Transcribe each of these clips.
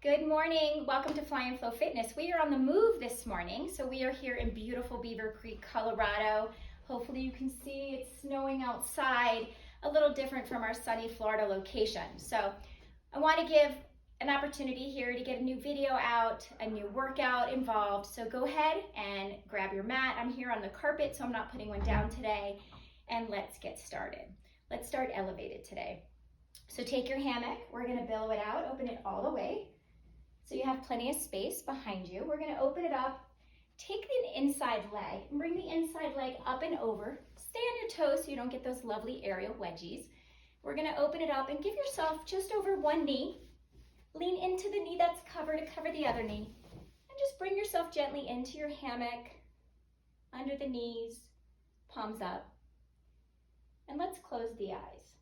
Good morning. Welcome to Fly and Flow Fitness. We are on the move this morning. So we are here in beautiful Beaver Creek, Colorado. Hopefully you can see it's snowing outside, a little different from our sunny Florida location. So I want to give an opportunity here to get a new video out, a new workout involved. So go ahead and grab your mat. I'm here on the carpet, so I'm not putting one down today. And let's get started. Let's start elevated today. So take your hammock. We're going to billow it out, open it all the way. So you have plenty of space behind you. We're going to open it up. Take the inside leg and bring the inside leg up and over. Stay on your toes so you don't get those lovely aerial wedgies. We're going to open it up and give yourself just over one knee. Lean into the knee that's covered to cover the other knee. And just bring yourself gently into your hammock, under the knees, palms up. And let's close the eyes.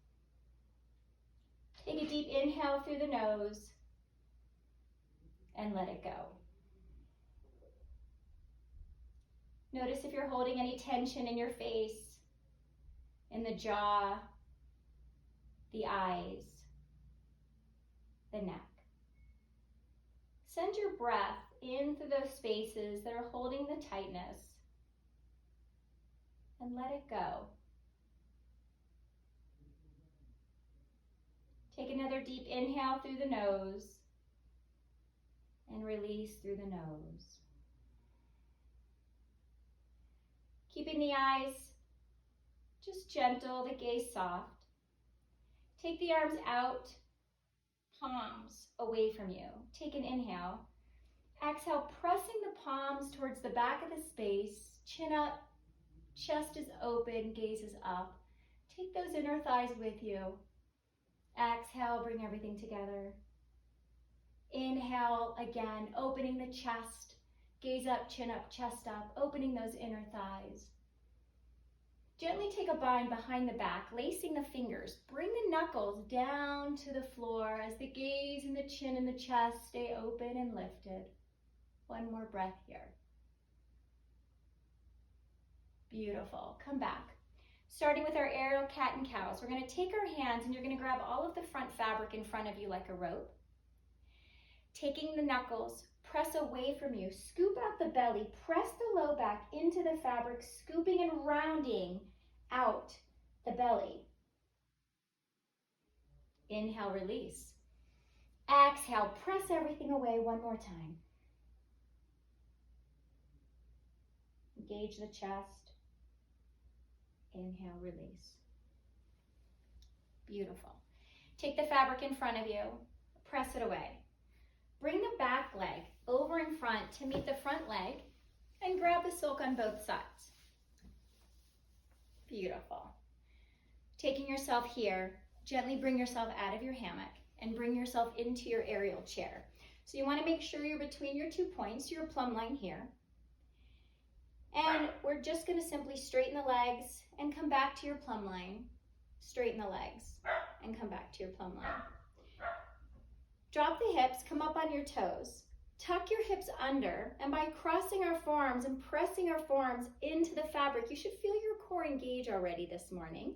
Take a deep inhale through the nose. And let it go. Notice if you're holding any tension in your face, in the jaw, the eyes, the neck. Send your breath in through those spaces that are holding the tightness and let it go. Take another deep inhale through the nose. And release through the nose. Keeping the eyes just gentle, the gaze soft. Take the arms out, palms away from you. Take an inhale. Exhale, pressing the palms towards the back of the space. Chin up, chest is open, gaze is up. Take those inner thighs with you. Exhale, bring everything together. Inhale again, opening the chest, gaze up, chin up, chest up, opening those inner thighs. Gently take a bind behind the back, lacing the fingers. Bring the knuckles down to the floor as the gaze and the chin and the chest stay open and lifted. One more breath here. Beautiful. Come back. Starting with our aerial cat and cows, we're going to take our hands and you're going to grab all of the front fabric in front of you like a rope. Taking the knuckles, press away from you, scoop out the belly, press the low back into the fabric, scooping and rounding out the belly. Inhale, release. Exhale, press everything away one more time. Engage the chest. Inhale, release. Beautiful. Take the fabric in front of you, press it away. Bring the back leg over in front to meet the front leg and grab the silk on both sides. Beautiful. Taking yourself here, gently bring yourself out of your hammock and bring yourself into your aerial chair. So you want to make sure you're between your 2 points, your plumb line here. And we're just going to simply straighten the legs and come back to your plumb line. Straighten the legs and come back to your plumb line. Drop the hips, come up on your toes. Tuck your hips under, and by crossing our forearms and pressing our forearms into the fabric, you should feel your core engage already this morning.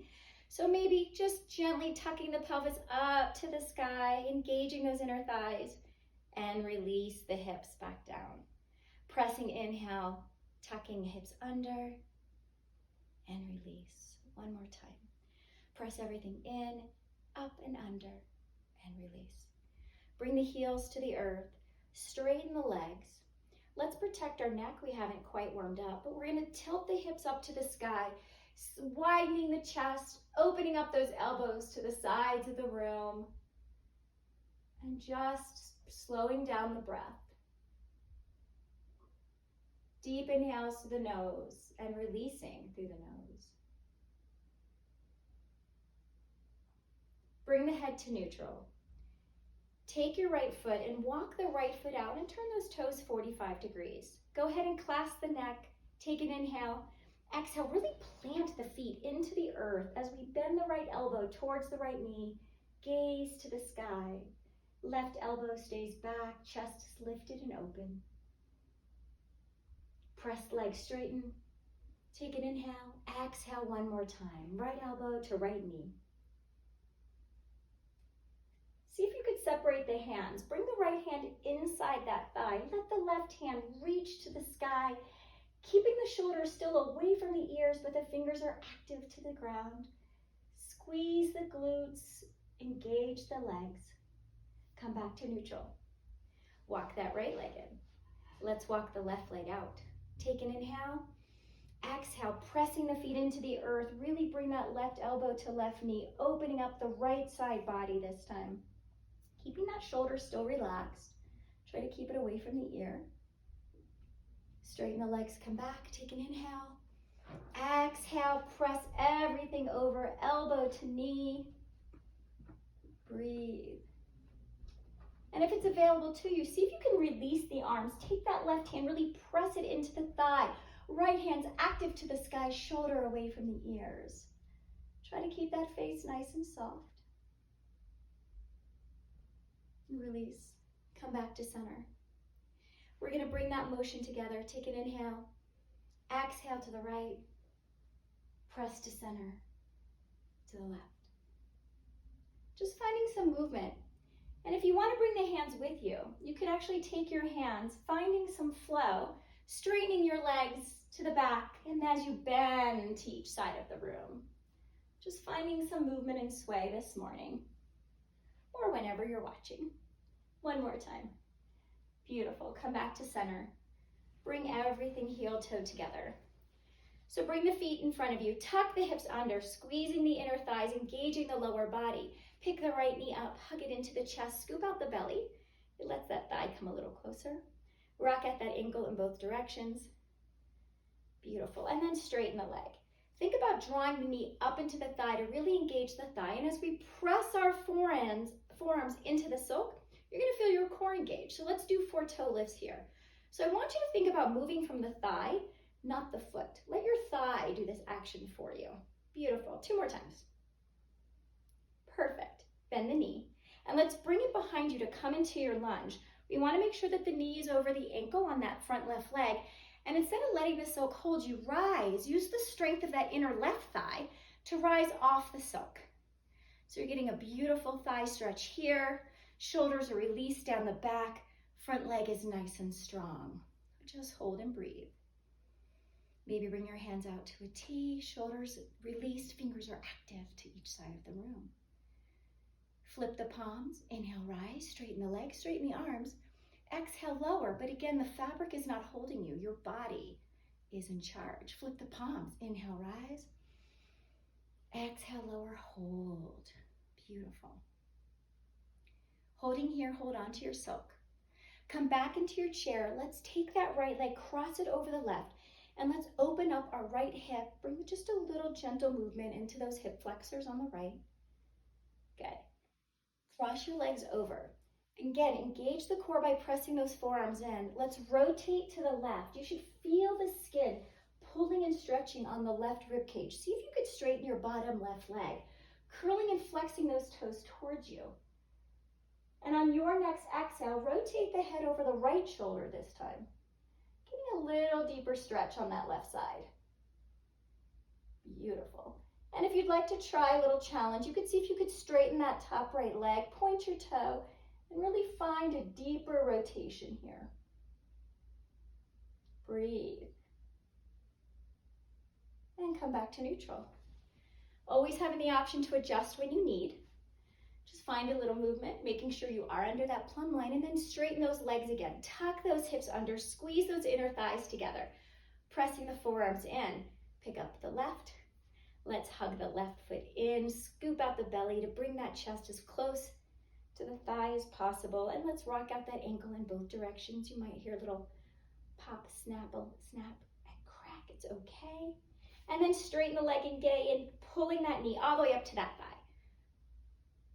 So maybe just gently tucking the pelvis up to the sky, engaging those inner thighs, and release the hips back down. Pressing inhale, tucking hips under, and release. One more time. Press everything in, up and under, and release. Bring the heels to the earth, straighten the legs. Let's protect our neck. We haven't quite warmed up, but we're going to tilt the hips up to the sky, widening the chest, opening up those elbows to the sides of the room, and just slowing down the breath. Deep inhales to the nose and releasing through the nose. Bring the head to neutral. Take your right foot and walk the right foot out and turn those toes 45 degrees. Go ahead and clasp the neck. Take an inhale. Exhale, really plant the feet into the earth as we bend the right elbow towards the right knee. Gaze to the sky. Left elbow stays back, chest is lifted and open. Press legs straighten. Take an inhale. Exhale one more time. Right elbow to right knee. See if you could separate the hands. Bring the right hand inside that thigh. Let the left hand reach to the sky, keeping the shoulders still away from the ears, but the fingers are active to the ground. Squeeze the glutes, engage the legs. Come back to neutral. Walk that right leg in. Let's walk the left leg out. Take an inhale. Exhale, pressing the feet into the earth. Really bring that left elbow to left knee, opening up the right side body this time. Keeping that shoulder still relaxed. Try to keep it away from the ear. Straighten the legs, come back, take an inhale. Exhale, press everything over, elbow to knee. Breathe. And if it's available to you, see if you can release the arms. Take that left hand, really press it into the thigh. Right hand's active to the sky, shoulder away from the ears. Try to keep that face nice and soft. Release. Come back to center. We're going to bring that motion together. Take an inhale. Exhale to the right. Press to center. To the left. Just finding some movement. And if you want to bring the hands with you, you could actually take your hands, finding some flow, straightening your legs to the back, and as you bend to each side of the room. Just finding some movement and sway this morning, or whenever you're watching. One more time. Beautiful. Come back to center. Bring everything heel-toe together. So bring the feet in front of you. Tuck the hips under, squeezing the inner thighs, engaging the lower body. Pick the right knee up, hug it into the chest, scoop out the belly. It lets that thigh come a little closer. Rock at that ankle in both directions. Beautiful. And then straighten the leg. Think about drawing the knee up into the thigh to really engage the thigh. And as we press our forearms into the silk, you're going to feel your core engaged. So let's do 4 toe lifts here. So I want you to think about moving from the thigh, not the foot. Let your thigh do this action for you. Beautiful. 2 more times. Perfect. Bend the knee. And let's bring it behind you to come into your lunge. We want to make sure that the knee is over the ankle on that front left leg. And instead of letting the silk hold you, rise. Use the strength of that inner left thigh to rise off the silk. So you're getting a beautiful thigh stretch here. Shoulders are released down the back. Front leg is nice and strong. Just hold and breathe. Maybe bring your hands out to a T. Shoulders released. Fingers are active to each side of the room. Flip the palms. Inhale, rise. Straighten the legs. Straighten the arms. Exhale, lower. But again, the fabric is not holding you. Your body is in charge. Flip the palms. Inhale, rise. Exhale, lower. Hold. Beautiful. Holding here, hold on to your silk. Come back into your chair. Let's take that right leg, cross it over the left, and let's open up our right hip. Bring just a little gentle movement into those hip flexors on the right. Good. Cross your legs over. Again, engage the core by pressing those forearms in. Let's rotate to the left. You should feel the skin pulling and stretching on the left rib cage. See if you could straighten your bottom left leg, curling and flexing those toes towards you. And on your next exhale, rotate the head over the right shoulder this time. Getting a little deeper stretch on that left side. Beautiful. And if you'd like to try a little challenge, you could see if you could straighten that top right leg, point your toe, and really find a deeper rotation here. Breathe. And come back to neutral. Always having the option to adjust when you need. Just find a little movement, making sure you are under that plumb line, and then straighten those legs again. Tuck those hips under, squeeze those inner thighs together, pressing the forearms in. Pick up the left. Let's hug the left foot in, scoop out the belly to bring that chest as close to the thigh as possible, and let's rock out that ankle in both directions. You might hear a little pop, snap, and crack. It's okay. And then straighten the leg and get in, pulling that knee all the way up to that thigh.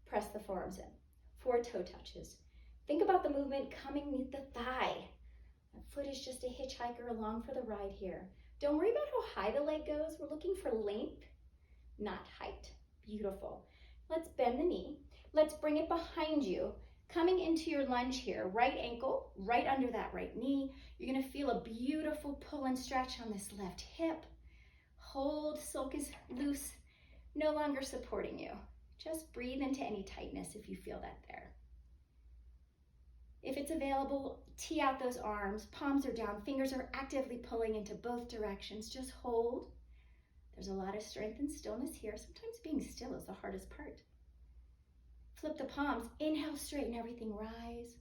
Press the forearms in. 4 toe touches. Think about the movement coming beneath the thigh. The foot is just a hitchhiker along for the ride here. Don't worry about how high the leg goes. We're looking for length, not height. Beautiful. Let's bend the knee. Let's bring it behind you. Coming into your lunge here, right ankle, right under that right knee. You're gonna feel a beautiful pull and stretch on this left hip. Hold, silk is loose, no longer supporting you. Just breathe into any tightness if you feel that there. If it's available, tee out those arms, palms are down, fingers are actively pulling into both directions. Just hold. There's a lot of strength and stillness here. Sometimes being still is the hardest part. Flip the palms, inhale, straighten everything, rise.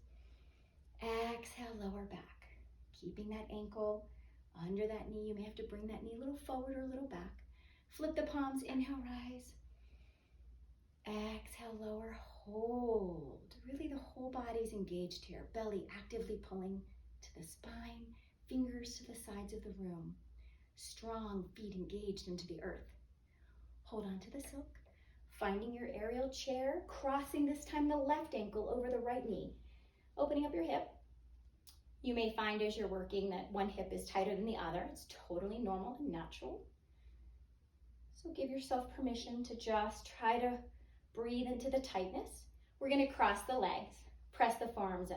Exhale, lower back. Keeping that ankle under that knee. You may have to bring that knee a little forward or a little back. Flip the palms, inhale, rise. Exhale, lower, hold. Really the whole body's engaged here. Belly actively pulling to the spine, fingers to the sides of the room. Strong feet engaged into the earth. Hold on to the silk. Finding your aerial chair, crossing this time the left ankle over the right knee. Opening up your hip. You may find as you're working that one hip is tighter than the other. It's totally normal and natural. So give yourself permission to just try to breathe into the tightness. We're going to cross the legs, press the forearms in.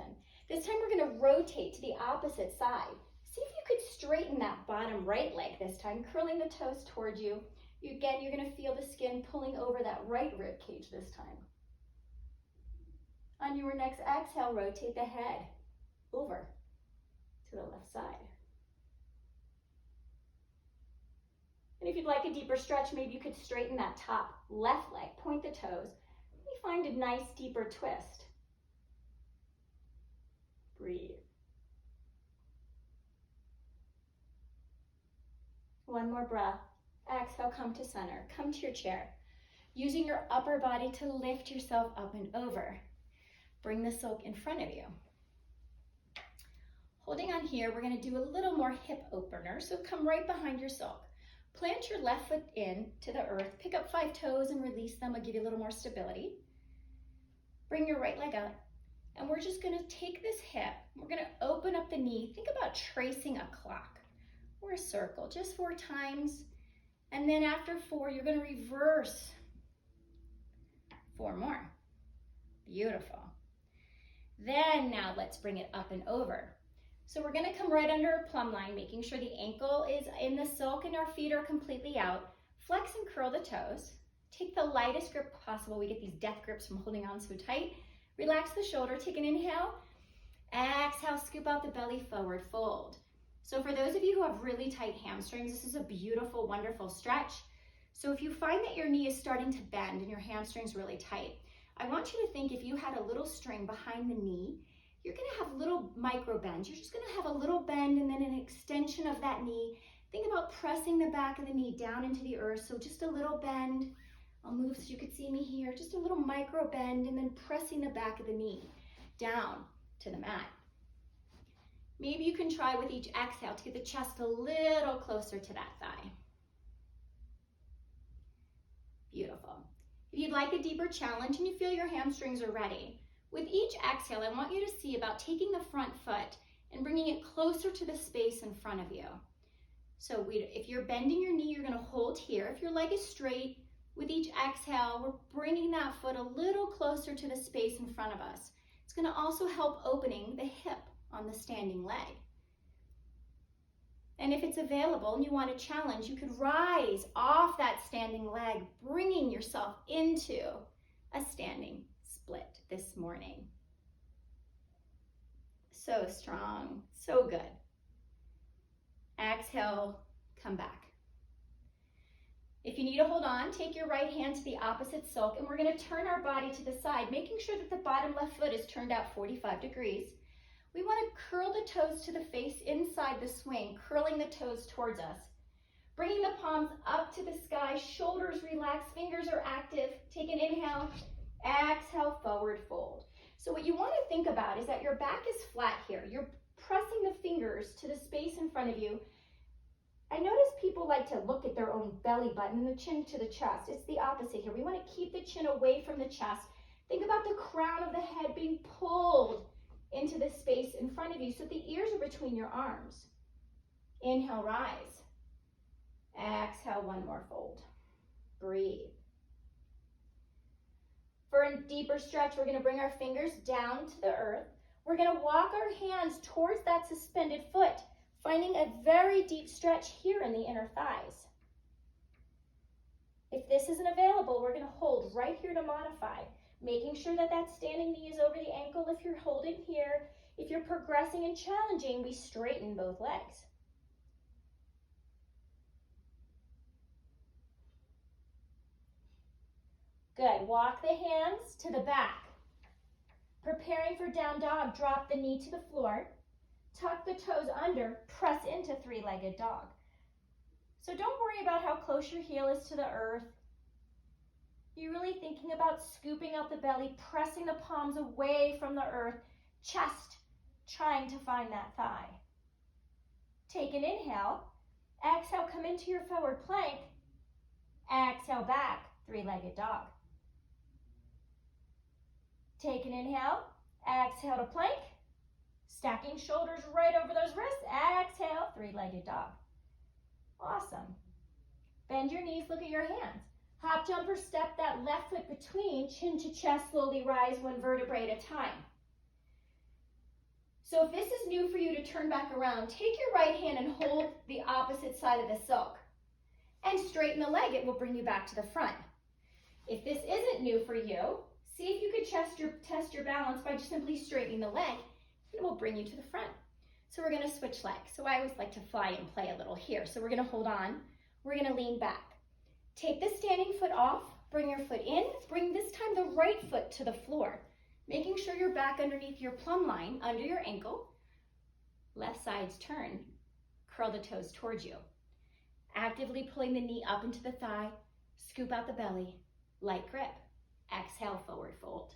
This time we're going to rotate to the opposite side. See if you could straighten that bottom right leg this time, curling the toes towards you. Again, you're going to feel the skin pulling over that right rib cage this time. On your next exhale, rotate the head over to the left side. And if you'd like a deeper stretch, maybe you could straighten that top left leg, point the toes. Maybe find a nice deeper twist. Breathe. One more breath. Exhale, come to center. Come to your chair. Using your upper body to lift yourself up and over. Bring the silk in front of you. Holding on here, we're going to do a little more hip opener. So come right behind your silk. Plant your left foot in to the earth. Pick up 5 toes and release them. I'll give you a little more stability. Bring your right leg up. And we're just going to take this hip. We're going to open up the knee. Think about tracing a clock or a circle, just 4 times. And then after 4, you're going to reverse 4 more. Beautiful. Then now let's bring it up and over. So we're going to come right under a plumb line, making sure the ankle is in the silk and our feet are completely out. Flex and curl the toes. Take the lightest grip possible. We get these death grips from holding on so tight. Relax the shoulder. Take an inhale. Exhale, scoop out the belly forward, fold. So for those of you who have really tight hamstrings, this is a beautiful, wonderful stretch. So if you find that your knee is starting to bend and your hamstring's really tight, I want you to think if you had a little string behind the knee, you're going to have little micro bends. You're just going to have a little bend and then an extension of that knee. Think about pressing the back of the knee down into the earth. So just a little bend. I'll move so you can see me here. Just a little micro bend and then pressing the back of the knee down to the mat. Maybe you can try with each exhale to get the chest a little closer to that thigh. Beautiful. If you'd like a deeper challenge and you feel your hamstrings are ready, with each exhale, I want you to see about taking the front foot and bringing it closer to the space in front of you. So if you're bending your knee, you're going to hold here. If your leg is straight, with each exhale, we're bringing that foot a little closer to the space in front of us. It's going to also help opening the hip on the standing leg. And if it's available and you want to challenge, you could rise off that standing leg, bringing yourself into a standing split this morning. So strong, so good. Exhale, come back. If you need to hold on, take your right hand to the opposite silk, and we're going to turn our body to the side, making sure that the bottom left foot is turned out 45 degrees. We want to curl the toes to the face inside the swing, curling the toes towards us. Bringing the palms up to the sky, shoulders relaxed, fingers are active. Take an inhale, exhale, forward fold. So what you want to think about is that your back is flat here. You're pressing the fingers to the space in front of you. I notice people like to look at their own belly button and the chin to the chest. It's the opposite here. We want to keep the chin away from the chest. Think about the crown of the head being pulled into the space in front of you so the ears are between your arms. Inhale, rise. Exhale, one more fold. Breathe. For a deeper stretch, we're going to bring our fingers down to the earth. We're going to walk our hands towards that suspended foot, finding a very deep stretch here in the inner thighs. If this isn't available, we're going to hold right here to modify, making sure that that standing knee is over the ankle if you're holding here. progressing and challenging, we straighten both legs. Good. Walk the hands to the back. Preparing for down dog, drop the knee to the floor. Tuck the toes under, press into three-legged dog. So don't worry about how close your heel is to the earth. You're really thinking about scooping out the belly, pressing the palms away from the earth, chest trying to find that thigh. Take an inhale. Exhale, come into your forward plank. Exhale back, three-legged dog. Take an inhale. Exhale to plank. Stacking shoulders right over those wrists. Exhale, three-legged dog. Awesome. Bend your knees, look at your hands. Hop, jump, or step that left foot between, chin to chest, slowly rise one vertebrae at a time. So if this is new for you to turn back around, take your right hand and hold the opposite side of the silk. And straighten the leg, it will bring you back to the front. If this isn't new for you, see if you could test your balance by just simply straightening the leg. It will bring you to the front. So we're going to switch legs. So I always like to fly and play a little here. So we're going to hold on. We're going to lean back. Take the standing foot off. Bring your foot in. Bring this time the right foot to the floor, making sure you're back underneath your plumb line, under your ankle. Left side's turn. Curl the toes towards you. Actively pulling the knee up into the thigh. Scoop out the belly. Light grip. Exhale, forward fold.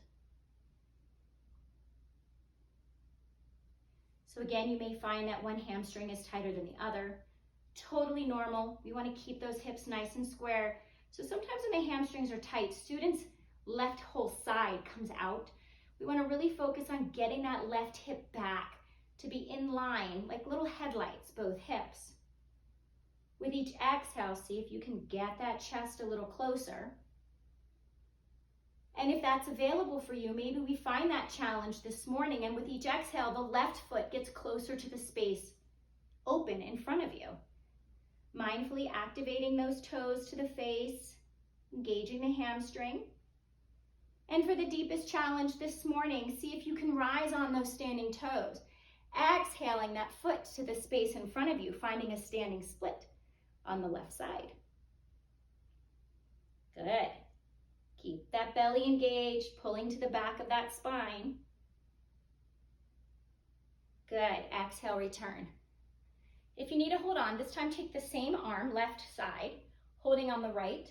So again, you may find that one hamstring is tighter than the other. Totally normal. We want to keep those hips nice and square. So sometimes when the hamstrings are tight, students' left whole side comes out. We want to really focus on getting that left hip back to be in line, like little headlights, both hips. With each exhale, see if you can get that chest a little closer. And if that's available for you, maybe we find that challenge this morning, and with each exhale, the left foot gets closer to the space open in front of you. Mindfully activating those toes to the face, engaging the hamstring. And for the deepest challenge this morning, see if you can rise on those standing toes. Exhaling that foot to the space in front of you, finding a standing split on the left side. Good. Keep that belly engaged, pulling to the back of that spine. Good. Exhale, return. If you need to hold on, this time take the same arm, left side, holding on the right,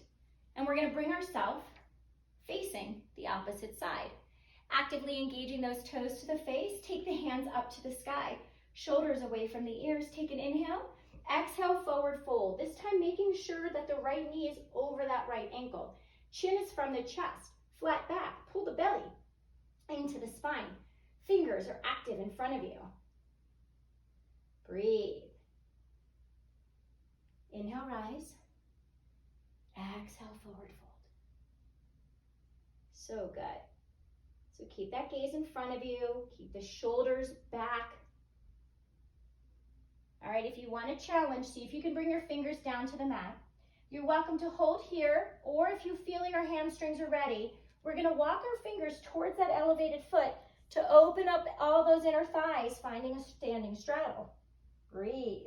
and we're going to bring ourselves facing the opposite side. Actively engaging those toes to the face, take the hands up to the sky, shoulders away from the ears. Take an inhale. Exhale, forward fold. This time making sure that the right knee is over that right ankle. Chin is from the chest, flat back, pull the belly into the spine. Fingers are active in front of you. Breathe. Inhale, rise. Exhale, forward fold. So good. So keep that gaze in front of you. Keep the shoulders back. All right, if you want a challenge, see if you can bring your fingers down to the mat. You're welcome to hold here, or if you feel your hamstrings are ready, we're going to walk our fingers towards that elevated foot to open up all those inner thighs, finding a standing straddle. Breathe.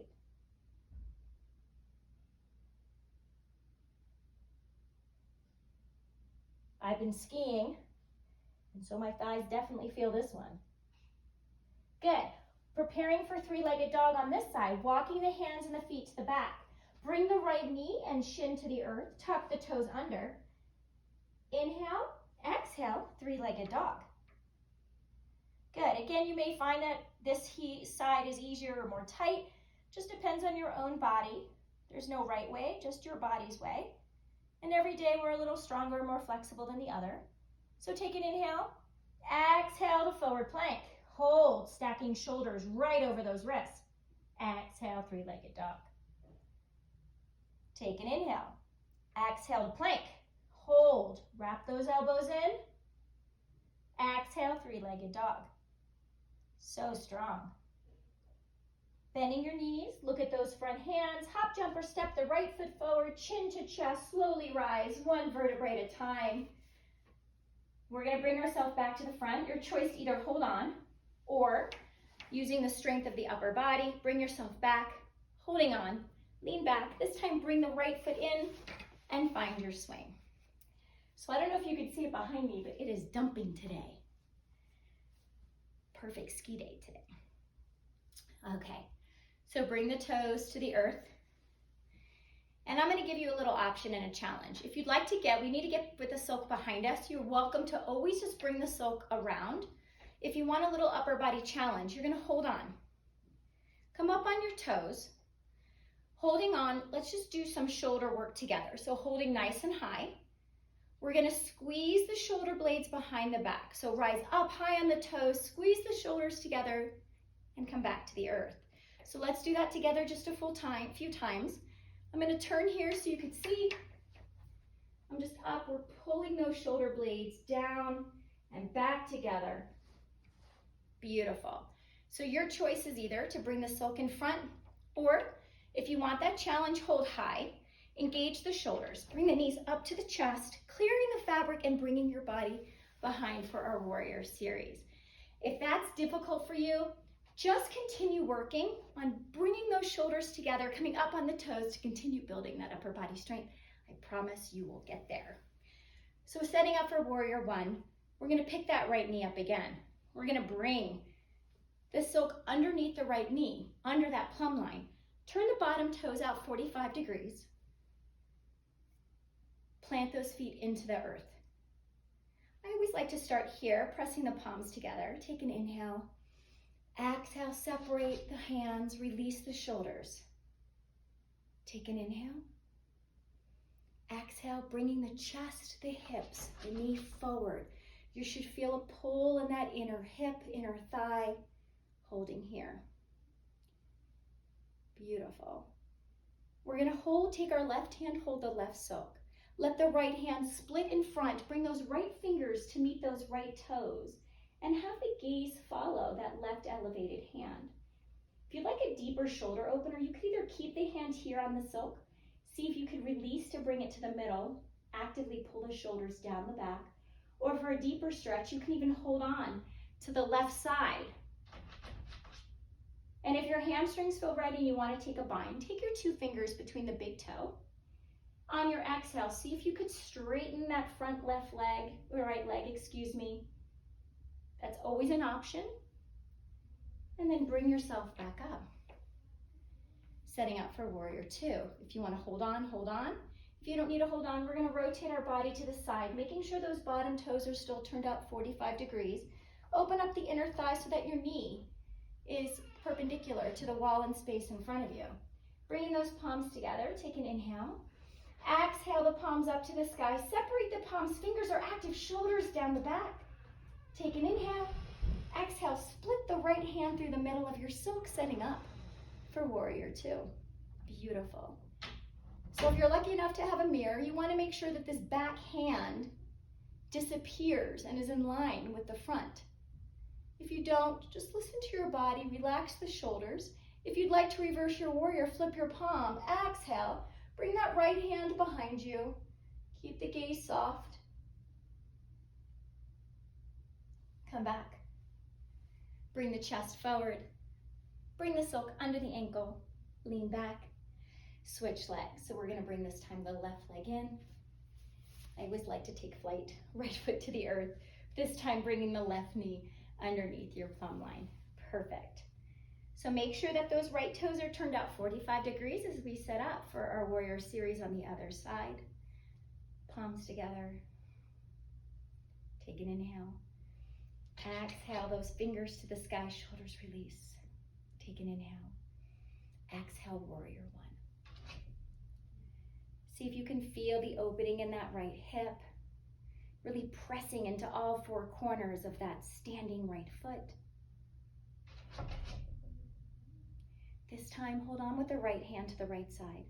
I've been skiing, and so my thighs definitely feel this one. Good. Preparing for three-legged dog on this side, walking the hands and the feet to the back. Bring the right knee and shin to the earth. Tuck the toes under. Inhale, exhale, three-legged dog. Good. Again, you may find that this side is easier or more tight. Just depends on your own body. There's no right way, just your body's way. And every day we're a little stronger, more flexible than the other. So take an inhale. Exhale to forward plank. Hold, stacking shoulders right over those wrists. Exhale, three-legged dog. Take an inhale. Exhale to plank. Hold, wrap those elbows in. Exhale, three-legged dog. So strong. Bending your knees, look at those front hands. Hop, jump, or step the right foot forward, chin to chest, slowly rise, one vertebrae at a time. We're going to bring ourselves back to the front. Your choice to either hold on or Using the strength of the upper body, bring yourself back, holding on, lean back. This time, bring the right foot in and find your swing. So I don't know if you can see it behind me, but it is dumping today. Perfect ski day today. Okay, so bring the toes to the earth. And I'm going to give you a little option and a challenge. If you'd like to we need to get with the silk behind us. You're welcome to always just bring the silk around. If you want a little upper body challenge, you're going to hold on. Come up on your toes. Holding on, let's just do some shoulder work together. So holding nice and high. We're going to squeeze the shoulder blades behind the back. So rise up high on the toes, squeeze the shoulders together, and come back to the earth. So let's do that together just a few times. I'm going to turn here so you can see. I'm just up. We're pulling those shoulder blades down and back together. Beautiful. So your choice is either to bring the silk in front, or if you want that challenge, hold high. Engage the shoulders. Bring the knees up to the chest, clearing the fabric and bringing your body behind for our warrior series. If that's difficult for you, just continue working on bringing those shoulders together, coming up on the toes to continue building that upper body strength. I promise you will get there. So setting up for warrior one, we're going to pick that right knee up again. We're going to bring the silk underneath the right knee, under that plumb line. Turn the bottom toes out 45 degrees. Plant those feet into the earth. I always like to start here, pressing the palms together. Take an inhale. Exhale, separate the hands, release the shoulders. Take an inhale. Exhale, bringing the chest, the hips, the knee forward. You should feel a pull in that inner hip, inner thigh, holding here. Beautiful. We're going to take our left hand, hold the left silk. Let the right hand split in front. Bring those right fingers to meet those right toes. And have the gaze follow that left elevated hand. If you'd like a deeper shoulder opener, you could either keep the hand here on the silk. See if you could release to bring it to the middle. Actively pull the shoulders down the back. Or for a deeper stretch, you can even hold on to the left side. And if your hamstrings feel ready and you want to take a bind, take your 2 fingers between the big toe. On your exhale, see if you could straighten that front right leg, That's always an option. And then bring yourself back up. Setting up for warrior two. If you want to hold on, hold on. If you don't need to hold on, we're going to rotate our body to the side, making sure those bottom toes are still turned out 45 degrees. Open up the inner thigh so that your knee is perpendicular to the wall and space in front of you. Bringing those palms together, take an inhale. Exhale the palms up to the sky. Separate the palms, fingers are active, shoulders down the back. Take an inhale. Exhale, split the right hand through the middle of your silk, setting up for warrior two. Beautiful. So if you're lucky enough to have a mirror, you want to make sure that this back hand disappears and is in line with the front. If you don't, just listen to your body, relax the shoulders. If you'd like to reverse your warrior, flip your palm, exhale, bring that right hand behind you. Keep the gaze soft. Come back. Bring the chest forward. Bring the silk under the ankle. Lean back. Switch legs. So we're going to bring this time the left leg in. I always like to take flight. Right foot to the earth. This time bringing the left knee underneath your plumb line. Perfect. So make sure that those right toes are turned out 45 degrees as we set up for our warrior series on the other side. Palms together. Take an inhale. Exhale those fingers to the sky, shoulders release. Take an inhale. Exhale, warrior one. See if you can feel the opening in that right hip, really pressing into all four corners of that standing right foot. This time, hold on with the right hand to the right side.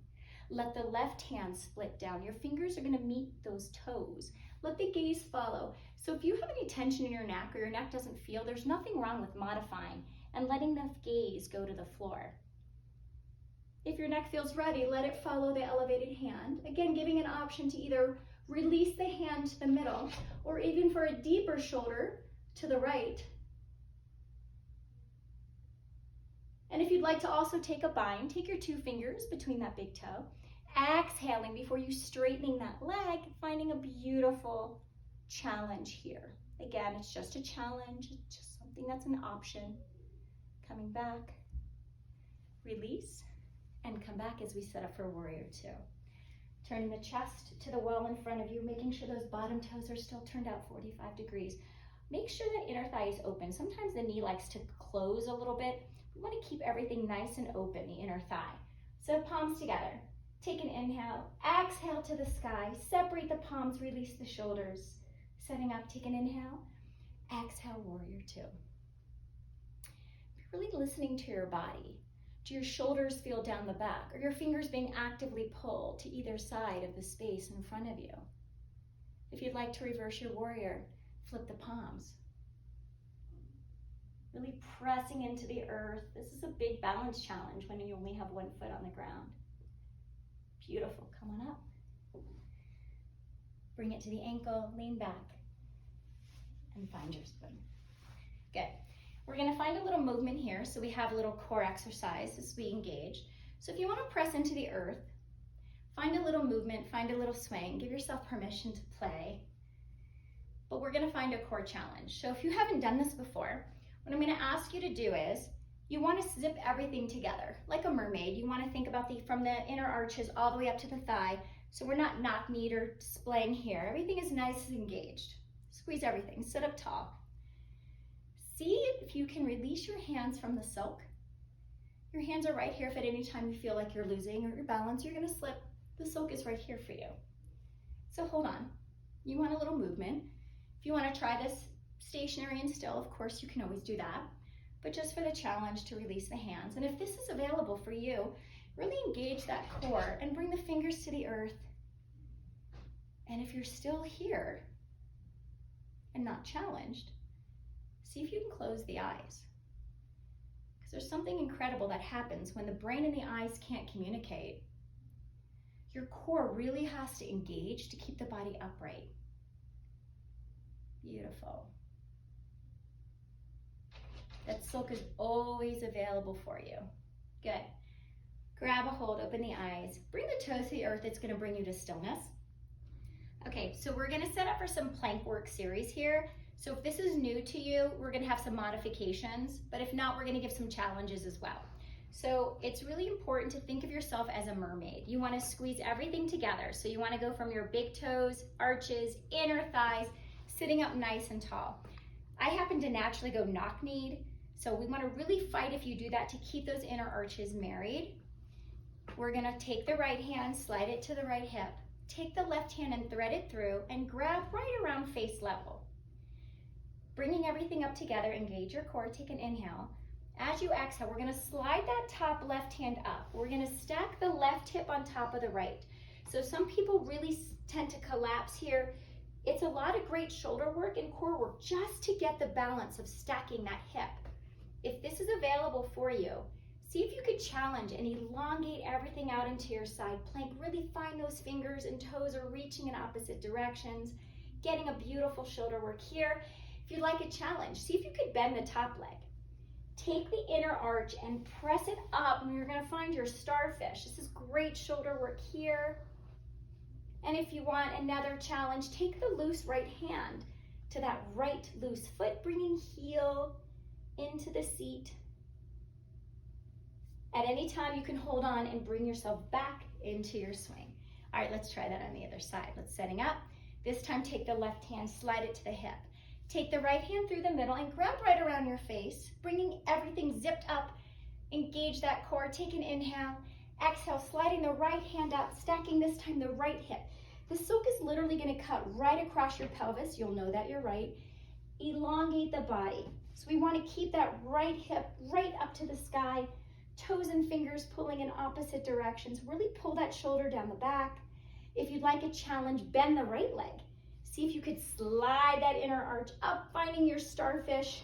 Let the left hand split down. Your fingers are going to meet those toes. Let the gaze follow. So if you have any tension in your neck or your neck doesn't feel, there's nothing wrong with modifying and letting the gaze go to the floor. If your neck feels ready, let it follow the elevated hand. Again, giving an option to either release the hand to the middle or even for a deeper shoulder to the right. And if you'd like to also take a bind, take your 2 fingers between that big toe, exhaling before you straightening that leg, finding a beautiful challenge here. Again, it's just a challenge, it's just something that's an option. Coming back, release, and come back as we set up for warrior 2. Turning the chest to the wall in front of you, making sure those bottom toes are still turned out 45 degrees. Make sure that inner thigh is open. Sometimes the knee likes to close a little bit. We want to keep everything nice and open, the inner thigh. So palms together. Take an inhale, exhale to the sky, separate the palms, release the shoulders. Setting up, take an inhale, exhale, warrior 2. Be really listening to your body. Do your shoulders feel down the back? Are your fingers being actively pulled to either side of the space in front of you? If you'd like to reverse your warrior, flip the palms. Really pressing into the earth. This is a big balance challenge when you only have 1 foot on the ground. Beautiful, come on up. Bring it to the ankle, lean back, and find your spoon. Good. We're gonna find a little movement here, so we have a little core exercise as we engage. So if you wanna press into the earth, find a little movement, find a little swing, give yourself permission to play. But we're gonna find a core challenge. So if you haven't done this before, what I'm gonna ask you to do is, you wanna zip everything together, like a mermaid. You wanna think about from the inner arches all the way up to the thigh, so we're not knock-kneed or splaying here. Everything is nice and engaged. Squeeze everything, sit up tall. See if you can release your hands from the silk. Your hands are right here if at any time you feel like you're losing or your balance, you're gonna slip. The silk is right here for you. So hold on. You want a little movement. If you wanna try this stationary and still, of course you can always do that. But just for the challenge to release the hands. And if this is available for you, really engage that core and bring the fingers to the earth. And if you're still here and not challenged, see if you can close the eyes. Because there's something incredible that happens when the brain and the eyes can't communicate. Your core really has to engage to keep the body upright. Beautiful. That silk is always available for you. Good. Grab a hold, open the eyes, bring the toes to the earth. It's gonna bring you to stillness. Okay, so we're gonna set up for some plank work series here. So if this is new to you, we're gonna have some modifications, but if not, we're gonna give some challenges as well. So it's really important to think of yourself as a mermaid. You wanna squeeze everything together. So you wanna go from your big toes, arches, inner thighs, sitting up nice and tall. I happen to naturally go knock-kneed, so we wanna really fight if you do that to keep those inner arches married. We're gonna take the right hand, slide it to the right hip, take the left hand and thread it through and grab right around face level. Bringing everything up together, engage your core, take an inhale. As you exhale, we're gonna slide that top left hand up. We're gonna stack the left hip on top of the right. So some people really tend to collapse here. It's a lot of great shoulder work and core work just to get the balance of stacking that hip. If this is available for you, see if you could challenge and elongate everything out into your side plank. Really find those fingers and toes are reaching in opposite directions, getting a beautiful shoulder work here. If you'd like a challenge, see if you could bend the top leg. Take the inner arch and press it up, and you're gonna find your starfish. This is great shoulder work here. And if you want another challenge, take the loose right hand to that right loose foot, bringing heel into the seat. At any time, you can hold on and bring yourself back into your swing. All right, let's try that on the other side. Let's setting up. This time, take the left hand, slide it to the hip. Take the right hand through the middle and grab right around your face, bringing everything zipped up. Engage that core, take an inhale. Exhale, sliding the right hand up, stacking this time the right hip. The silk is literally gonna cut right across your pelvis. You'll know that you're right. Elongate the body. So we wanna keep that right hip right up to the sky, toes and fingers pulling in opposite directions. Really pull that shoulder down the back. If you'd like a challenge, bend the right leg. See if you could slide that inner arch up, finding your starfish.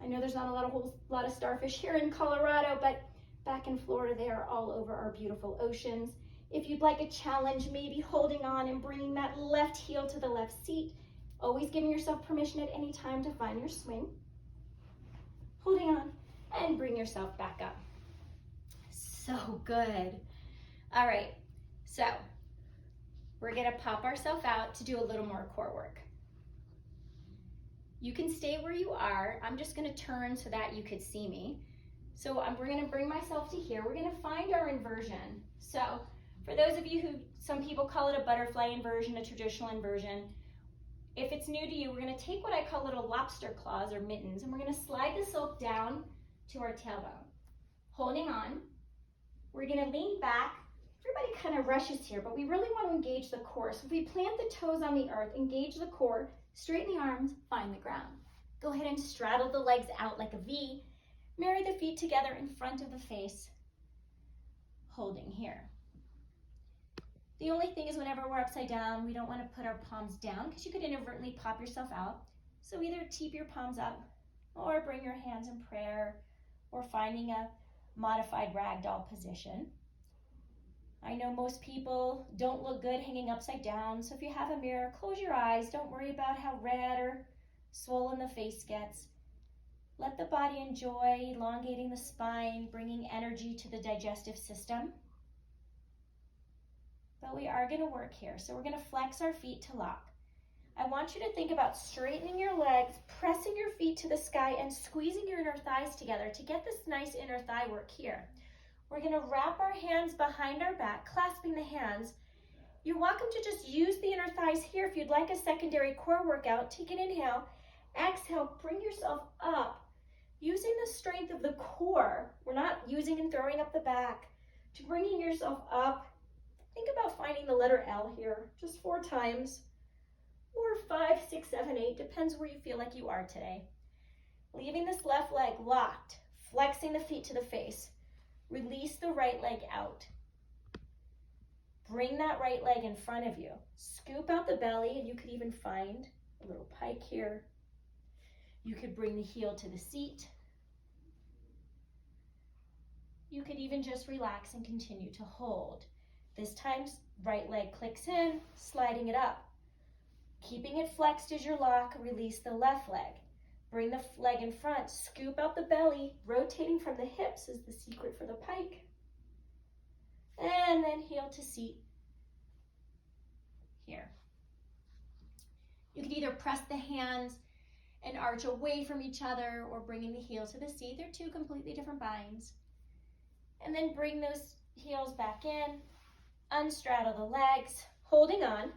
I know there's not a lot of starfish here in Colorado, but back in Florida, they are all over our beautiful oceans. If you'd like a challenge, maybe holding on and bringing that left heel to the left seat, always giving yourself permission at any time to find your swing. Holding on and bring yourself back up. So good. All right, so we're gonna pop ourselves out to do a little more core work. You can stay where you are. I'm just gonna turn so that you could see me. So we're gonna bring myself to here. We're gonna find our inversion. So for those of you who, some people call it a butterfly inversion, a traditional inversion. If it's new to you, we're gonna take what I call little lobster claws or mittens, and we're gonna slide the silk down to our tailbone. Holding on, we're gonna lean back. Everybody kind of rushes here, but we really want to engage the core. So if we plant the toes on the earth, engage the core, straighten the arms, find the ground. Go ahead and straddle the legs out like a V. Marry the feet together in front of the face, holding here. The only thing is whenever we're upside down, we don't want to put our palms down because you could inadvertently pop yourself out. So either keep your palms up or bring your hands in prayer or finding a modified ragdoll position. I know most people don't look good hanging upside down, so if you have a mirror, close your eyes. Don't worry about how red or swollen the face gets. Let the body enjoy elongating the spine, bringing energy to the digestive system. But we are going to work here, so we're going to flex our feet to lock. I want you to think about straightening your legs, pressing your feet to the sky, and squeezing your inner thighs together to get this nice inner thigh work here. We're going to wrap our hands behind our back, clasping the hands. You're welcome to just use the inner thighs here if you'd like a secondary core workout. Take an inhale, exhale, bring yourself up. Using the strength of the core, we're not using and throwing up the back, to bringing yourself up. Think about finding the letter L here, just 4 times, or 5, 6, 7, 8, depends where you feel like you are today. Leaving this left leg locked, flexing the feet to the face. Release the right leg out. Bring that right leg in front of you. Scoop out the belly, and you could even find a little pike here. You could bring the heel to the seat. You could even just relax and continue to hold. This time, right leg clicks in, sliding it up. Keeping it flexed as your lock, release the left leg. Bring the leg in front, scoop out the belly, rotating from the hips is the secret for the pike. And then heel to seat here. You can either press the hands and arch away from each other or bringing the heel to the seat. They're 2 completely different binds. And then bring those heels back in, unstraddle the legs, holding on.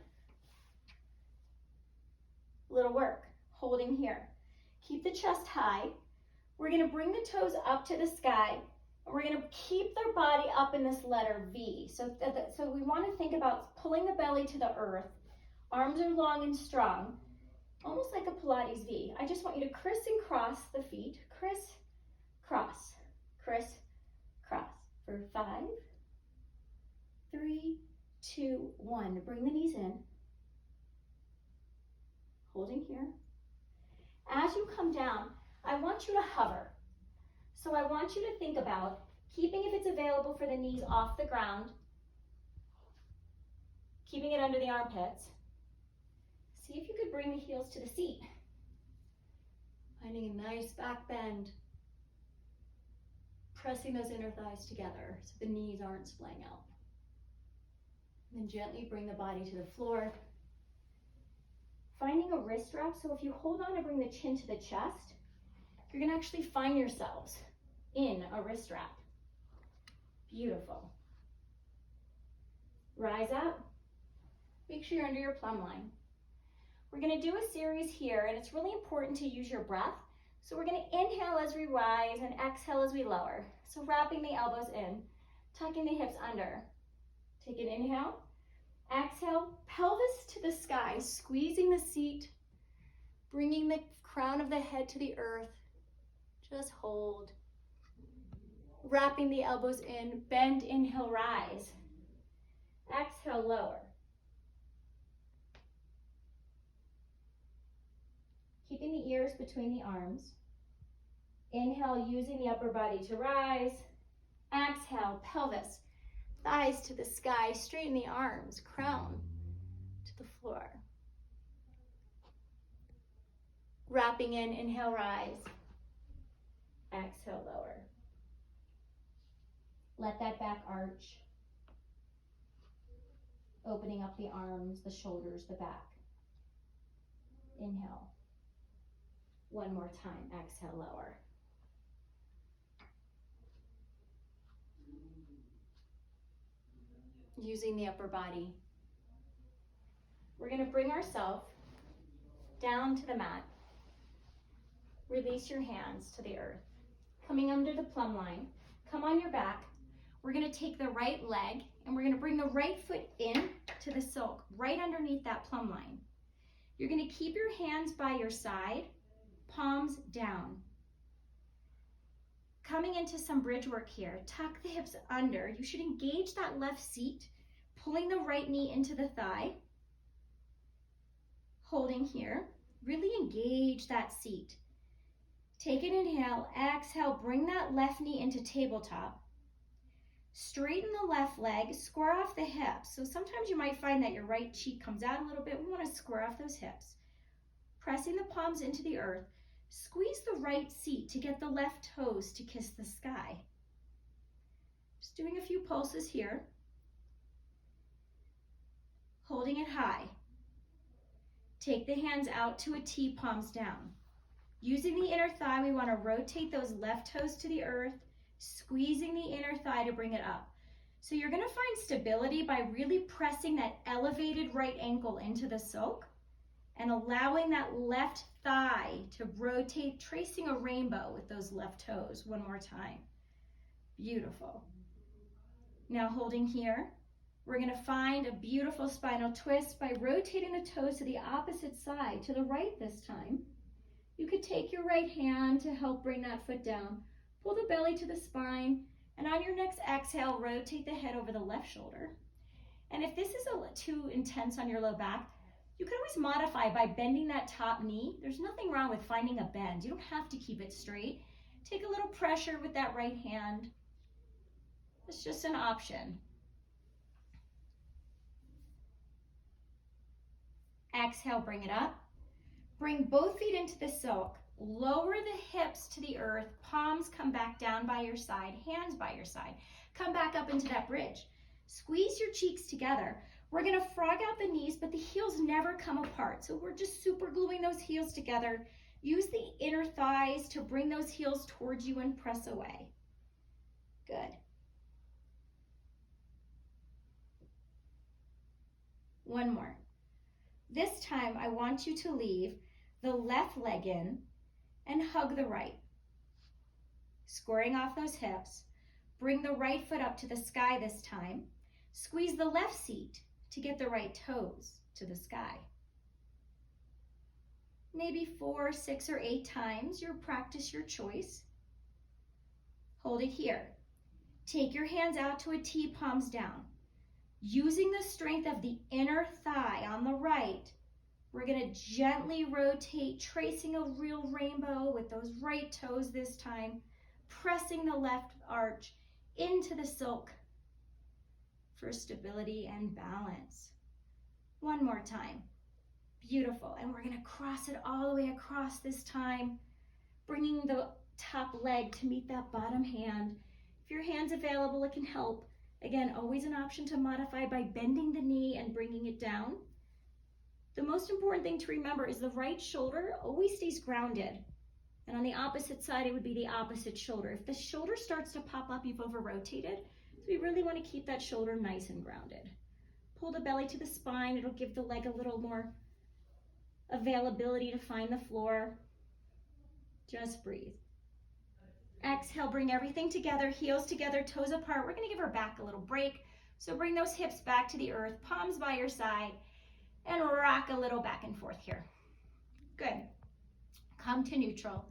Little work, holding here. Keep the chest high. We're going to bring the toes up to the sky, and we're going to keep their body up in this letter V. So we want to think about pulling the belly to the earth. Arms are long and strong, almost like a Pilates V. I just want you to criss and cross the feet. Criss, cross, criss, cross. For 5, 3, 2, 1. Bring the knees in. Holding here. As you come down, I want you to hover. So I want you to think about keeping, if it's available, for the knees off the ground, keeping it under the armpits. See if you could bring the heels to the seat. Finding a nice back bend. Pressing those inner thighs together so the knees aren't splaying out. And then gently bring the body to the floor. Finding a wrist wrap, so if you hold on and bring the chin to the chest, you're going to actually find yourselves in a wrist wrap. Beautiful. Rise up. Make sure you're under your plumb line. We're going to do a series here, and it's really important to use your breath. So we're going to inhale as we rise and exhale as we lower. So wrapping the elbows in, tucking the hips under. Take an inhale. Exhale, pelvis to the sky, squeezing the seat, bringing the crown of the head to the earth. Just hold. Wrapping the elbows in, bend, inhale, rise. Exhale, lower. Keeping the ears between the arms. Inhale, using the upper body to rise. Exhale, pelvis. Thighs to the sky, straighten the arms, crown to the floor. Wrapping in, inhale, rise. Exhale, lower. Let that back arch, opening up the arms, the shoulders, the back. Inhale. One more time, exhale, lower. Using the upper body. We're gonna bring ourselves down to the mat. Release your hands to the earth. Coming under the plumb line, come on your back. We're gonna take the right leg and we're gonna bring the right foot in to the silk, right underneath that plumb line. You're gonna keep your hands by your side, palms down. Coming into some bridge work here, tuck the hips under. You should engage that left seat, pulling the right knee into the thigh. Holding here, really engage that seat. Take an inhale, exhale, bring that left knee into tabletop. Straighten the left leg, square off the hips. So sometimes you might find that your right cheek comes out a little bit. We want to square off those hips. Pressing the palms into the earth, squeeze the right seat to get the left toes to kiss the sky. Just doing a few pulses here. Holding it high. Take the hands out to a T, palms down. Using the inner thigh, we want to rotate those left toes to the earth, squeezing the inner thigh to bring it up. So you're going to find stability by really pressing that elevated right ankle into the silk and allowing that left thigh to rotate, tracing a rainbow with those left toes. One more time. Beautiful. Now holding here, we're going to find a beautiful spinal twist by rotating the toes to the opposite side, to the right this time. You could take your right hand to help bring that foot down. Pull the belly to the spine, and on your next exhale, rotate the head over the left shoulder. And if this is too intense on your low back, you can always modify by bending that top knee. There's nothing wrong with finding a bend. You don't have to keep it straight. Take a little pressure with that right hand. It's just an option. Exhale, bring it up. Bring both feet into the silk. Lower the hips to the earth. Palms come back down by your side. Hands by your side. Come back up into that bridge. Squeeze your cheeks together. We're going to frog out the knees, but the heels never come apart. So we're just super gluing those heels together. Use the inner thighs to bring those heels towards you and press away. Good. One more. This time, I want you to leave the left leg in and hug the right. Squaring off those hips. Bring the right foot up to the sky this time. Squeeze the left seat to get the right toes to the sky. Maybe 4, 6, or 8 times. Your practice, your choice. Hold it here. Take your hands out to a T, palms down. Using the strength of the inner thigh on the right, we're going to gently rotate, tracing a real rainbow with those right toes this time, pressing the left arch into the silk for stability and balance. One more time. Beautiful. And we're going to cross it all the way across this time, bringing the top leg to meet that bottom hand. If your hand's available, it can help. Again, always an option to modify by bending the knee and bringing it down. The most important thing to remember is the right shoulder always stays grounded. And on the opposite side, it would be the opposite shoulder. If the shoulder starts to pop up, you've over-rotated. So we really want to keep that shoulder nice and grounded. Pull the belly to the spine. It'll give the leg a little more availability to find the floor. Just breathe. Exhale, bring everything together, heels together, toes apart. We're going to give our back a little break. So bring those hips back to the earth, palms by your side, and rock a little back and forth here. Good. Come to neutral.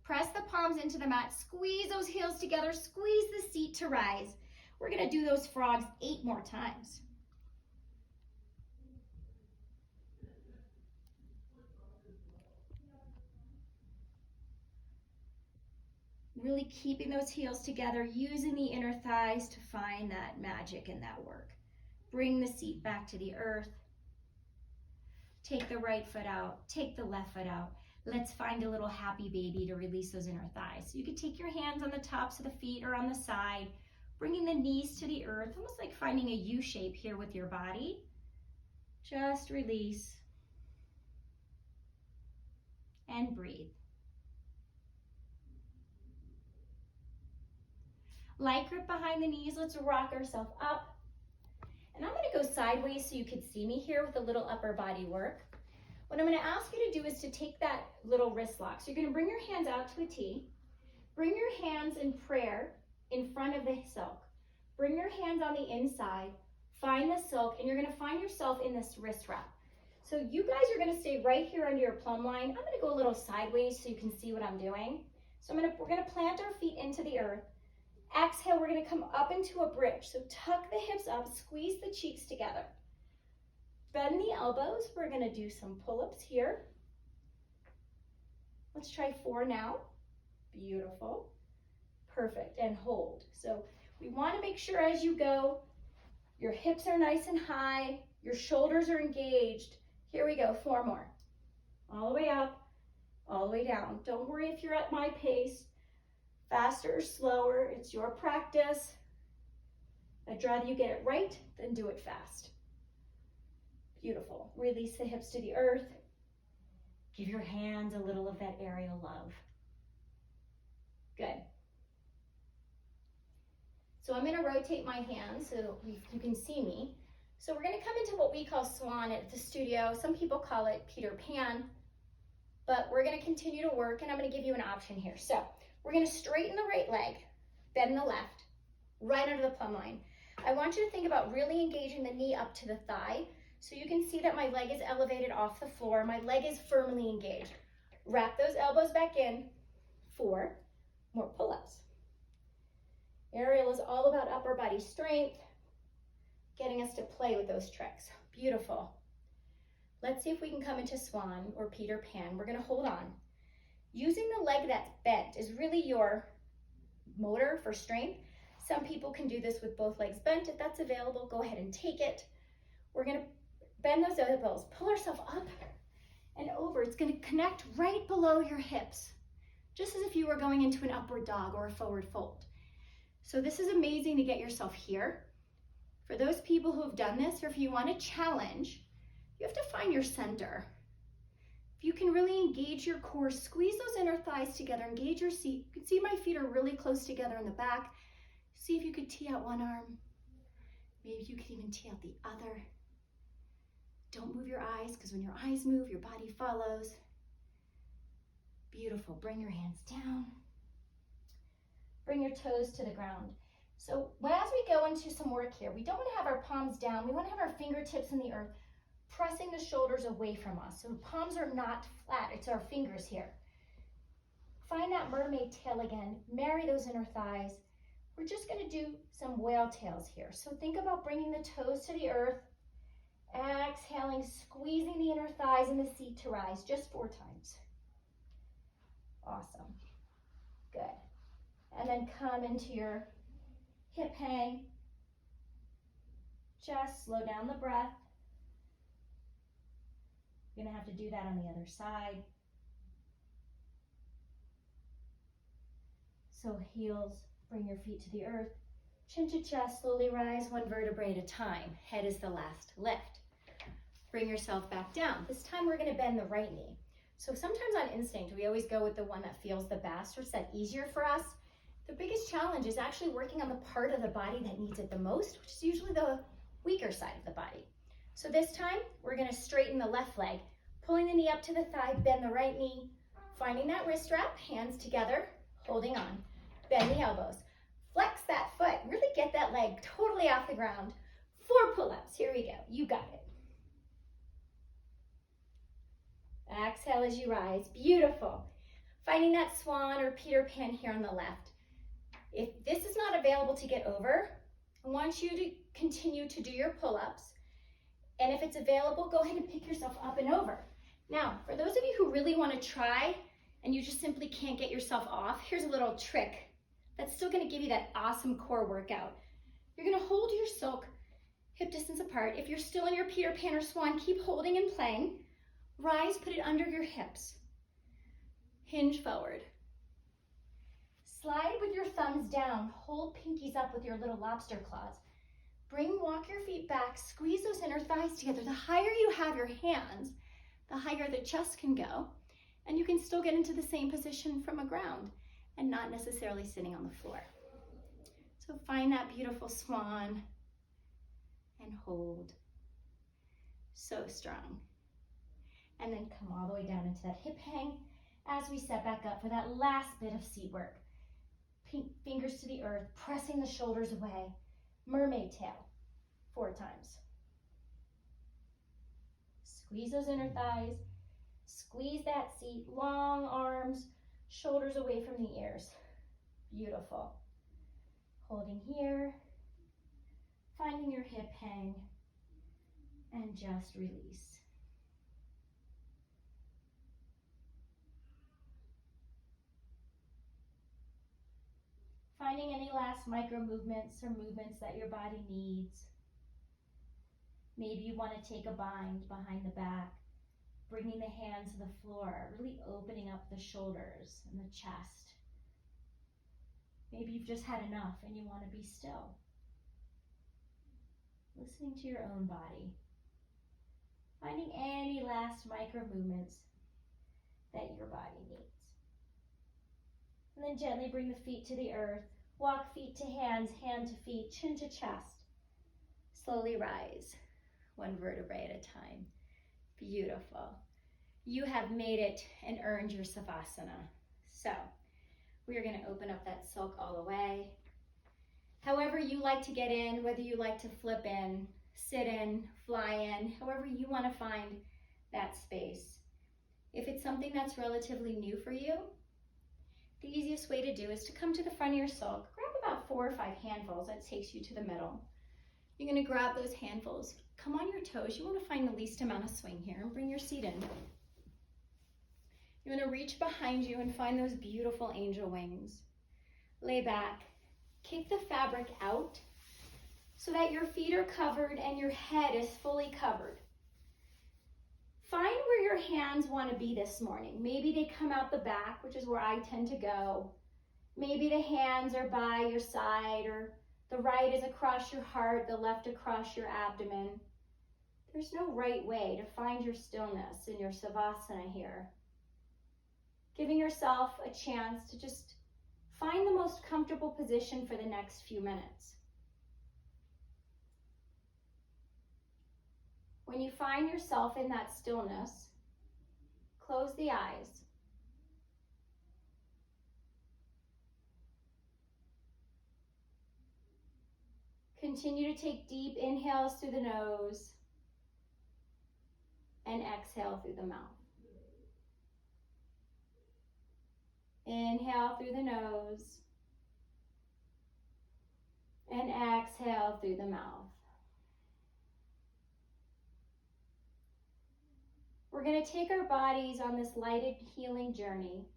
Press the palms into the mat, squeeze those heels together, squeeze the seat to rise. We're going to do those frogs 8 more times. Really keeping those heels together, using the inner thighs to find that magic and that work. Bring the seat back to the earth. Take the right foot out, take the left foot out. Let's find a little happy baby to release those inner thighs. So you can take your hands on the tops of the feet or on the side. Bringing the knees to the earth, almost like finding a U shape here with your body. Just release and breathe. Light grip behind the knees. Let's rock ourselves up. And I'm going to go sideways so you can see me here with a little upper body work. What I'm going to ask you to do is to take that little wrist lock. So you're going to bring your hands out to a T. Bring your hands in prayer in front of the silk. Bring your hands on the inside. Find the silk, and you're going to find yourself in this wrist wrap. So you guys are going to stay right here under your plumb line. I'm going to go a little sideways so you can see what I'm doing. So we're going to plant our feet into the earth. Exhale, we're going to come up into a bridge. So tuck the hips up, squeeze the cheeks together. Bend the elbows. We're going to do some pull-ups here. Let's try 4 now. Beautiful. Perfect. And hold. So we want to make sure as you go, your hips are nice and high, your shoulders are engaged. Here we go, 4 more. All the way up, all the way down. Don't worry if you're at my pace. Faster or slower, it's your practice. I'd rather you get it right than do it fast. Beautiful. Release the hips to the earth. Give your hands a little of that aerial love. Good. So I'm going to rotate my hands so you can see me. So we're going to come into what we call swan at the studio. Some people call it Peter Pan, but we're going to continue to work, and I'm going to give you an option here. So we're going to straighten the right leg, bend the left, right under the plumb line. I want you to think about really engaging the knee up to the thigh so you can see that my leg is elevated off the floor. My leg is firmly engaged. Wrap those elbows back in. 4 more pull-ups. Aerial is all about upper body strength, getting us to play with those tricks. Beautiful. Let's see if we can come into swan or Peter Pan. We're going to hold on. Using the leg that's bent is really your motor for strength. Some people can do this with both legs bent. If that's available, go ahead and take it. We're going to bend those elbows, pull ourselves up and over. It's going to connect right below your hips, just as if you were going into an upward dog or a forward fold. So this is amazing to get yourself here. For those people who have done this, or if you want to challenge, you have to find your center. If you can really engage your core, squeeze those inner thighs together, engage your seat. You can see my feet are really close together in the back. See if you could tee out one arm. Maybe you could even tee out the other. Don't move your eyes, because when your eyes move, your body follows. Beautiful. Bring your hands down. Bring your toes to the ground. So as we go into some work here, we don't want to have our palms down. We want to have our fingertips in the earth, pressing the shoulders away from us. So palms are not flat. It's our fingers here. Find that mermaid tail again. Marry those inner thighs. We're just going to do some whale tails here. So think about bringing the toes to the earth. Exhaling, squeezing the inner thighs in the seat to rise, just 4 times. Awesome. Good. And then come into your hip hang. Just slow down the breath. You're going to have to do that on the other side. So heels, bring your feet to the earth. Chin to chest, slowly rise 1 vertebrae at a time. Head is the last lift. Bring yourself back down. This time we're going to bend the right knee. So sometimes on instinct, we always go with the one that feels the best, or it's that easier for us. The biggest challenge is actually working on the part of the body that needs it the most, which is usually the weaker side of the body. So this time, we're going to straighten the left leg, pulling the knee up to the thigh, bend the right knee, finding that wrist wrap, hands together, holding on. Bend the elbows. Flex that foot, really get that leg totally off the ground. 4 pull-ups, here we go, you got it. Exhale as you rise, beautiful. Finding that swan or Peter Pan here on the left. If this is not available to get over, I want you to continue to do your pull-ups. And if it's available, go ahead and pick yourself up and over. Now, for those of you who really want to try and you just simply can't get yourself off, here's a little trick that's still going to give you that awesome core workout. You're going to hold your silk hip distance apart. If you're still in your Peter Pan or swan, keep holding and playing. Rise, put it under your hips. Hinge forward. Slide with your thumbs down strong. Hold pinkies up with your little lobster claws. Walk your feet back, squeeze those inner thighs together. The higher you have your hands, the higher the chest can go, and you can still get into the same position from a ground and not necessarily sitting on the floor. So find that beautiful swan and hold. So strong. And then come all the way down into that hip hang as we set back up for that last bit of seat work. Fingers to the earth, pressing the shoulders away. Mermaid tail, 4 times. Squeeze those inner thighs. Squeeze that seat, long arms, shoulders away from the ears. Beautiful. Holding here, finding your hip hang, and just release. Finding any last micro movements or movements that your body needs. Maybe you want to take a bind behind the back, bringing the hands to the floor, really opening up the shoulders and the chest. Maybe you've just had enough and you want to be still. Listening to your own body. Finding any last micro movements that your body needs. And then gently bring the feet to the earth. Walk feet to hands, hand to feet, chin to chest. Slowly rise, 1 vertebrae at a time. Beautiful. You have made it and earned your Savasana. So we are going to open up that silk all the way. However you like to get in, whether you like to flip in, sit in, fly in, however you want to find that space. If it's something that's relatively new for you, the easiest way to do is to come to the front of your silk, grab about 4 or 5 handfuls. That takes you to the middle. You're going to grab those handfuls, come on your toes. You want to find the least amount of swing here and bring your seat in. You want to reach behind you and find those beautiful angel wings. Lay back, kick the fabric out so that your feet are covered and your head is fully covered. Find where your hands want to be this morning. Maybe they come out the back, which is where I tend to go. Maybe the hands are by your side, or the right is across your heart, the left across your abdomen. There's no right way to find your stillness in your Savasana here. Giving yourself a chance to just find the most comfortable position for the next few minutes. When you find yourself in that stillness, close the eyes. Continue to take deep inhales through the nose and exhale through the mouth. Inhale through the nose and exhale through the mouth. We're going to take our bodies on this lighted healing journey.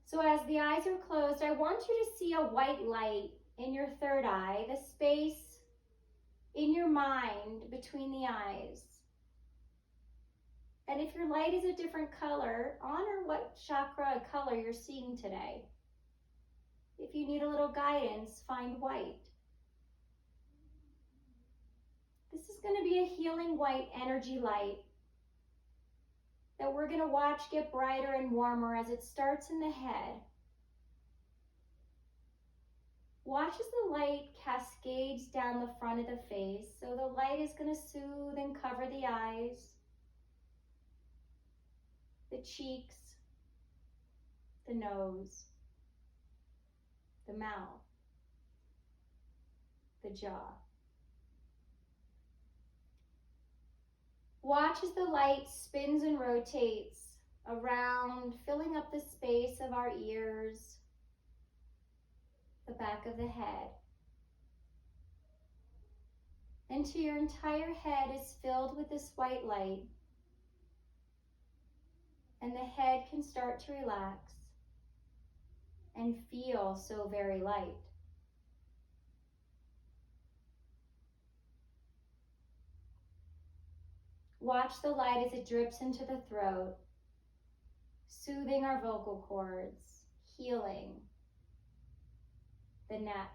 So as the eyes are closed, I want you to see a white light in your third eye, the space in your mind between the eyes. And if your light is a different color, honor what chakra color you're seeing today. If you need a little guidance, find white. This is going to be a healing white energy light that we're going to watch get brighter and warmer as it starts in the head. Watch as the light cascades down the front of the face. So the light is going to soothe and cover the eyes, the cheeks, the nose, the mouth, the jaw. Watch as the light spins and rotates around, filling up the space of our ears, the back of the head. Until your entire head is filled with this white light, and the head can start to relax and feel so very light. Watch the light as it drips into the throat, soothing our vocal cords, healing, the neck.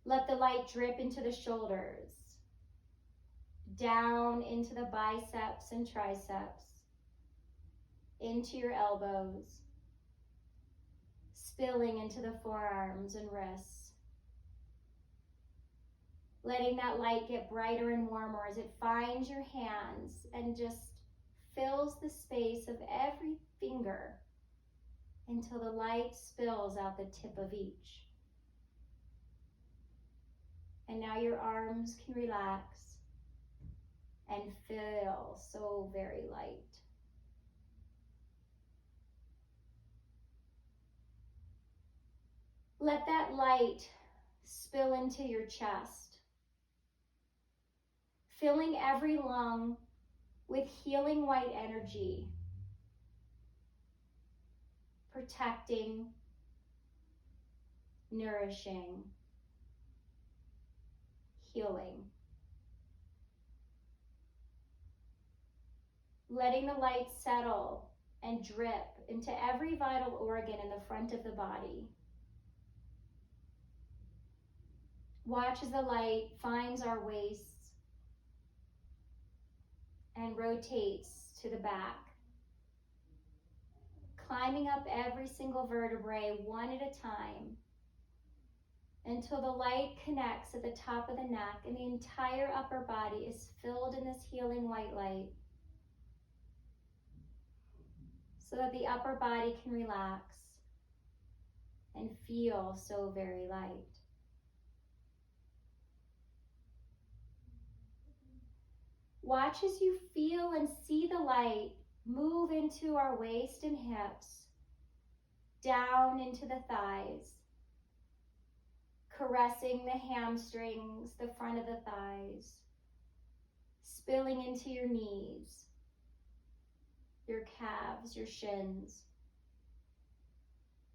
Let the light drip into the shoulders, down into the biceps and triceps, into your elbows, spilling into the forearms and wrists. Letting that light get brighter and warmer as it finds your hands and just fills the space of every finger until the light spills out the tip of each. And now your arms can relax and feel so very light. Let that light spill into your chest, filling every lung with healing white energy, protecting, nourishing, healing. Letting the light settle and drip into every vital organ in the front of the body. Watch as the light finds our waists and rotates to the back, climbing up every single vertebrae one at a time until the light connects at the top of the neck and the entire upper body is filled in this healing white light so that the upper body can relax and feel so very light. Watch as you feel and see the light move into our waist and hips, down into the thighs, caressing the hamstrings, the front of the thighs, spilling into your knees, your calves, your shins,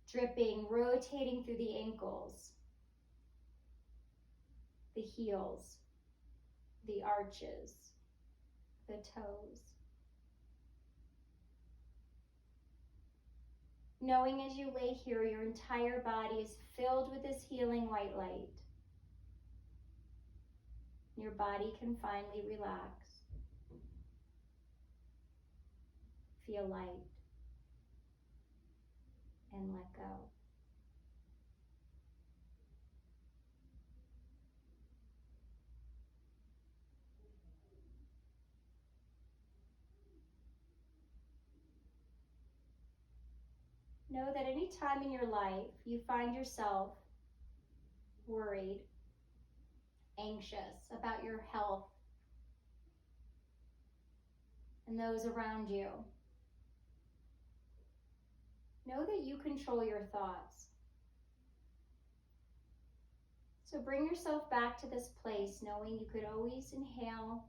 dripping, rotating through the ankles, the heels, the arches, the toes. Knowing as you lay here, your entire body is filled with this healing white light. Your body can finally relax. Feel light and let go. Know that any time in your life you find yourself worried, anxious about your health and those around you, know that you control your thoughts. So bring yourself back to this place, knowing you could always inhale,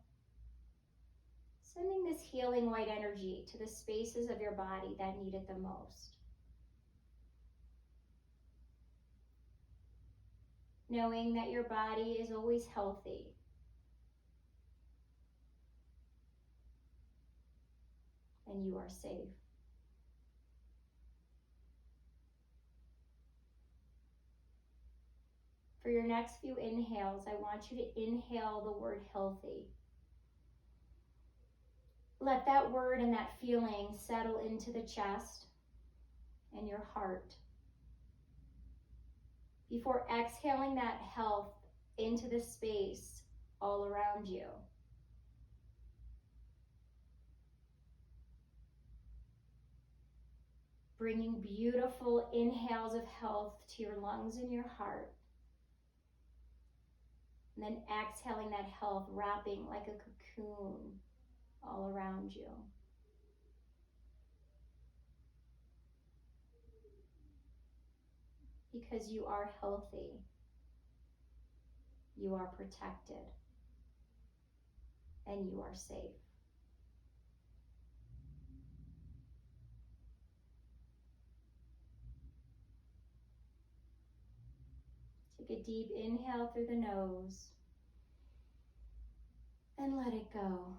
sending this healing white energy to the spaces of your body that need it the most. Knowing that your body is always healthy. And you are safe. For your next few inhales, I want you to inhale the word healthy. Let that word and that feeling settle into the chest and your heart. Before exhaling that health into the space all around you. Bringing beautiful inhales of health to your lungs and your heart. And then exhaling that health, wrapping like a cocoon all around you. Because you are healthy. You are protected. And you are safe. Take a deep inhale through the nose and let it go.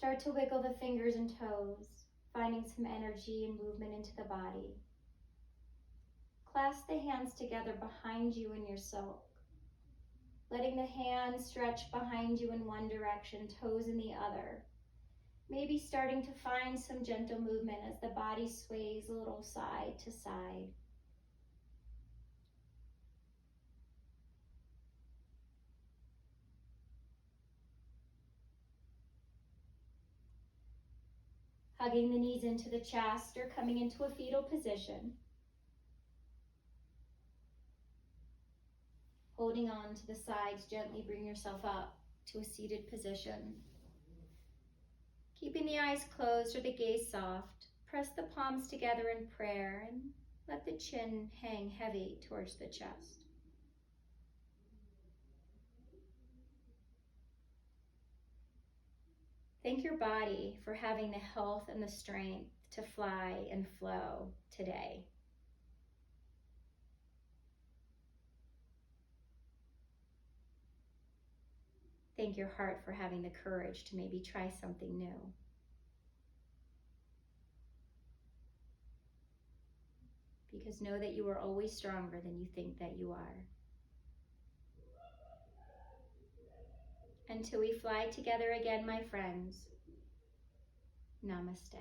Start to wiggle the fingers and toes, finding some energy and movement into the body. Clasp the hands together behind you in your silk, letting the hands stretch behind you in one direction, toes in the other. Maybe starting to find some gentle movement as the body sways a little side to side. Hugging the knees into the chest or coming into a fetal position. Holding on to the sides, gently bring yourself up to a seated position. Keeping the eyes closed or the gaze soft, press the palms together in prayer and let the chin hang heavy towards the chest. Thank your body for having the health and the strength to fly and flow today. Thank your heart for having the courage to maybe try something new. Because know that you are always stronger than you think that you are. Until we fly together again, my friends, namaste.